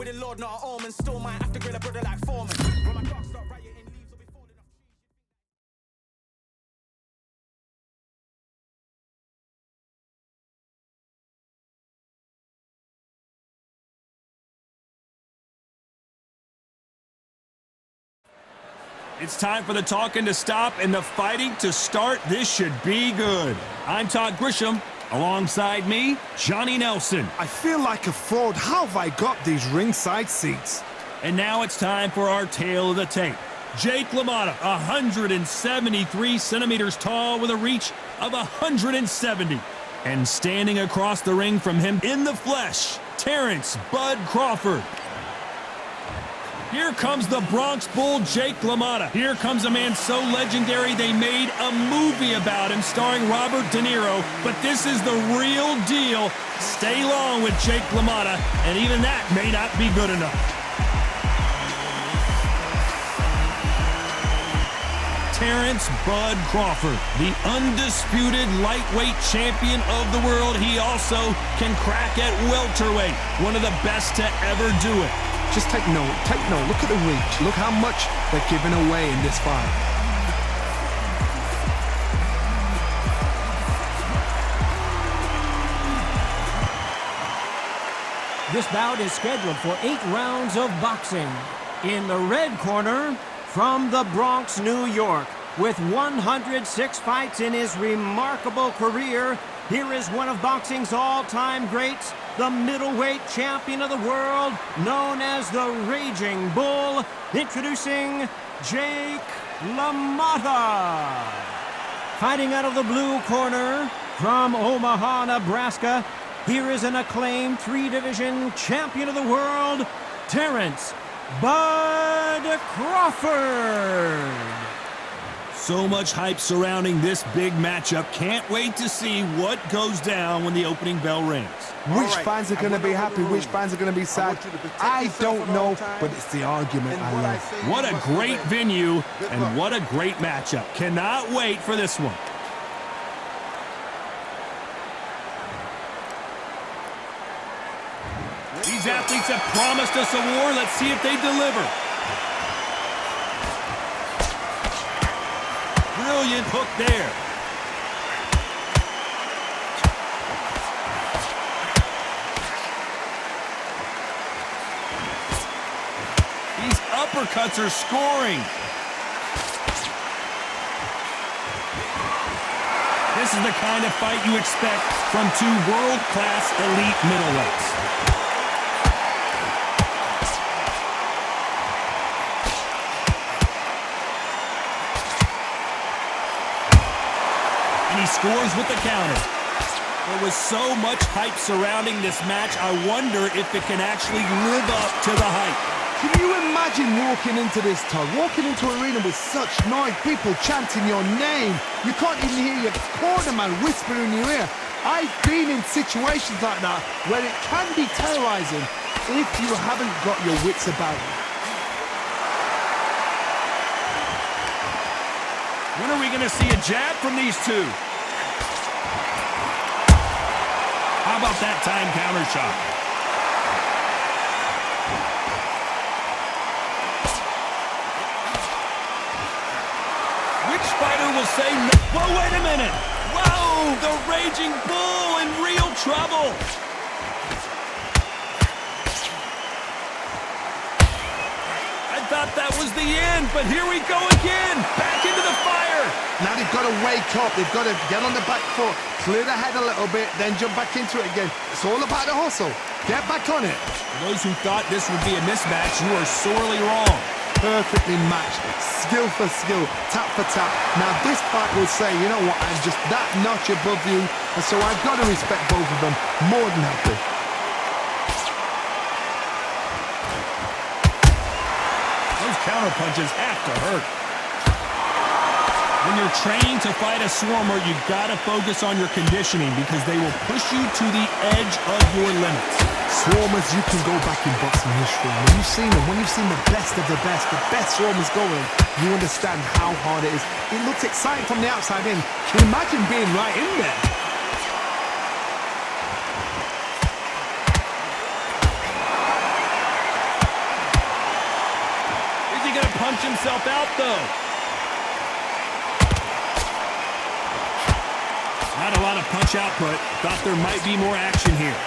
with the Lord, not an omen. Still might have to grill a brother like Foreman. When my dogs start rioting, leaves will be falling off. It's time for the talking to stop and the fighting to start. This should be good. I'm Todd Grisham. Alongside me, Johnny Nelson. I feel like a fraud. How have I got these ringside seats? And now it's time for our tale of the tape. Jake Lamotta, 173 centimeters tall with a reach of 170. And standing across the ring from him in the flesh, Terence Bud Crawford. Here comes the Bronx Bull, Jake LaMotta. Here comes a man so legendary they made a movie about him starring Robert De Niro. But this is the real deal. Stay long with Jake LaMotta, and even that may not be good enough. Terence Bud Crawford, the undisputed lightweight champion of the world. He also can crack at welterweight, one of the best to ever do it. Just take note. Look at the reach. Look how much they're giving away in this fight. This bout is scheduled for 8 rounds of boxing. In the red corner, from the Bronx, New York, with 106 fights in his remarkable career, here is one of boxing's all-time greats, the middleweight champion of the world, known as the Raging Bull, introducing Jake LaMotta. Fighting out of the blue corner, from Omaha, Nebraska, here is an acclaimed 3-division champion of the world, Terence Bud Crawford. So much hype surrounding this big matchup. Can't wait to see what goes down when the opening bell rings. Which fans are going to be happy, which fans are going to be sad, I don't know, but it's the argument I love. What a great venue, and what a great matchup. Cannot wait for this one. These athletes have promised us a war. Let's see if they deliver. Brilliant hook there. These uppercuts are scoring. This is the kind of fight you expect from 2 world-class elite middleweights. He scores with the counter. There was so much hype surrounding this match, I wonder if it can actually live up to the hype. Can you imagine walking into this, Todd? Walking into an arena with such noise, people chanting your name. You can't even hear your cornerman whisper in your ear. I've been in situations like that where it can be terrorizing if you haven't got your wits about you. When are we going to see a jab from these two? How about that time counter shot? Which fighter will say no? Whoa, wait a minute. Whoa, the Raging Bull in real trouble. I thought that was the end, but here we go again. Back into the fire. Now they've got to wake up. They've got to get on the back foot, clear the head a little bit, then jump back into it again. It's all about the hustle. Get back on it. For those who thought this would be a mismatch, you are sorely wrong. Perfectly matched, skill for skill, tap for tap. Now this fight will say, you know what, I'm just that notch above you, and so I've got to respect both of them more than happy. Those counter punches have to hurt. When you're trained to fight a swarmer, you've got to focus on your conditioning because they will push you to the edge of your limits. Swarmers, you can go back in boxing history. When you've seen them, when you've seen the best of the best swarmers going, you understand how hard it is. It looks exciting from the outside in. Can you imagine being right in there? punch himself out, though. Not a lot of punch output. Thought there might be more action here.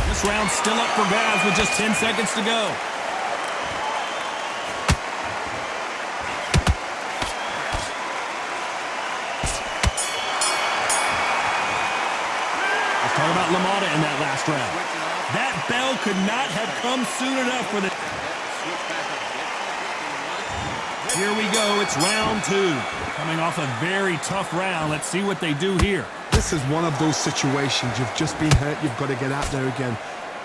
This round's still up for grabs with just 10 seconds to go. Talk about Lamotta in that last round. That bell could not have come soon enough for the... Here we go. It's round 2. Coming off a very tough round. Let's see what they do here. This is one of those situations. You've just been hurt. You've got to get out there again.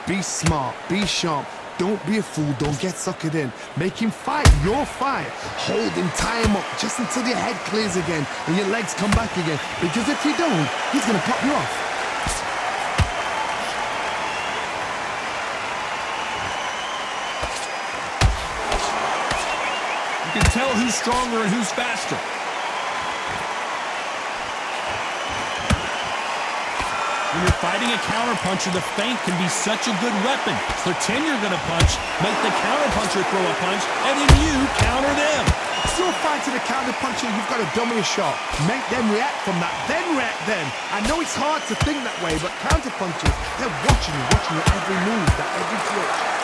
Be smart. Be sharp. Don't be a fool. Don't get suckered in. Make him fight your fight. Hold him, tie him up just until your head clears again and your legs come back again. Because if you don't, he's going to pop you off. You can tell who's stronger and who's faster. When you're fighting a counterpuncher, the feint can be such a good weapon. Pretend you're going to punch, make the counterpuncher throw a punch, and then you counter them. If you're fighting a counterpuncher, you've got to dummy a shot. Make them react from that, then react then. I know it's hard to think that way, but counterpunchers, they're watching your every move, that every twitch.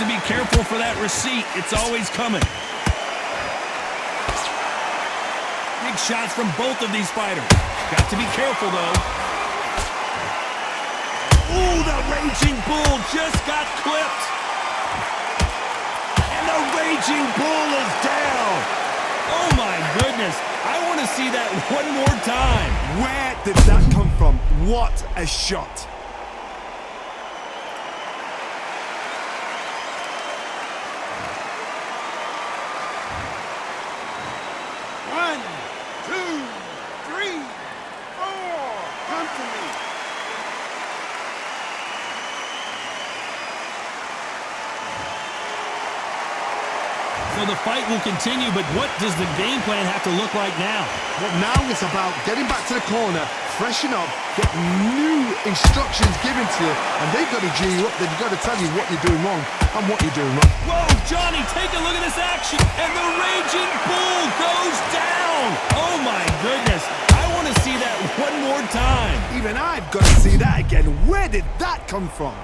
To be careful for that receipt. It's always coming. Big shots from both of these fighters. Got to be careful, though. Ooh, the Raging Bull just got clipped. And the Raging Bull is down. Oh, my goodness. I want to see that one more time. Where did that come from? What a shot. So the fight will continue, but what does the game plan have to look like now? Well, now it's about getting back to the corner, freshen up, get new instructions given to you, and they've got to G you up. They've got to tell you what you're doing wrong and what you're doing right. Whoa, Johnny, take a look at this action, and the Raging Bull goes down. Oh, my goodness. I want to see that one more time. Even I've got to see that again. Where did that come from?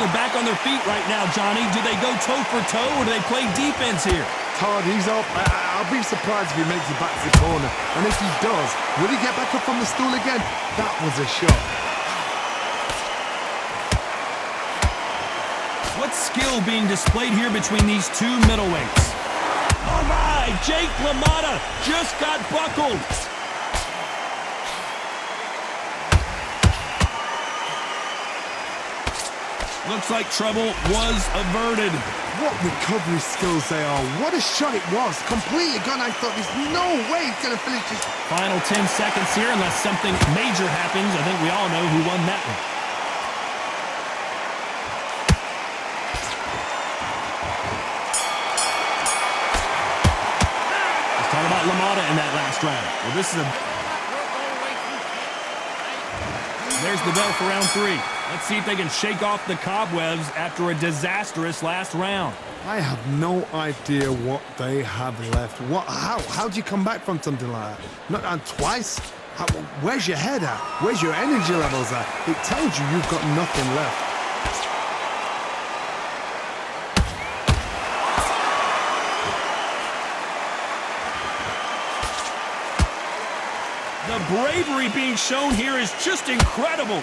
They're back on their feet right now, Johnny. Do they go toe for toe or do they play defense here? Todd, he's up. I'll be surprised if he makes it back to the corner. And if he does, will he get back up from the stool again? That was a shot. What skill being displayed here between these two middleweights? Oh my! Jake Lamotta just got buckled. Looks like trouble was averted. What recovery skills they are. What a shot it was. Completely gone. I thought there's no way he's going to finish this. Final 10 seconds here. Unless something major happens, I think we all know who won that one. Let's talk about Lamotta in that last round. Well, this is a... There's the bell for round 3. Let's see if they can shake off the cobwebs after a disastrous last round. I have no idea what they have left. How do you come back from something like that? Not and twice? Where's your head at? Where's your energy levels at? It tells you you've got nothing left. The bravery being shown here is just incredible.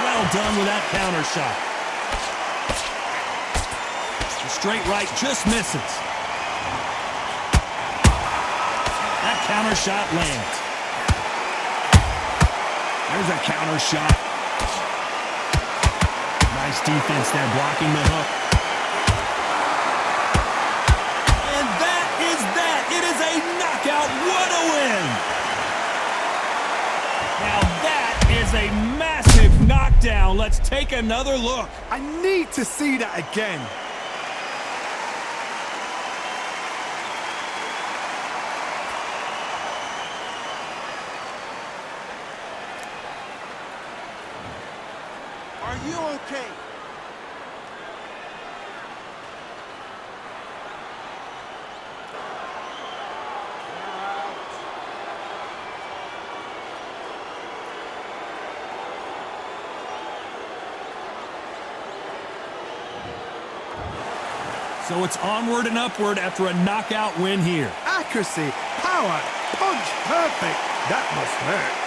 Well done with that counter shot. The straight right just misses. That counter shot lands. There's a counter shot. Nice defense there, blocking the hook. And that is that. It is a knockout. What a win! Now that is a massive knockdown. Let's take another look. I need to see that again. Are you okay? So it's onward and upward after a knockout win here. Accuracy, power, punch, perfect. That must hurt.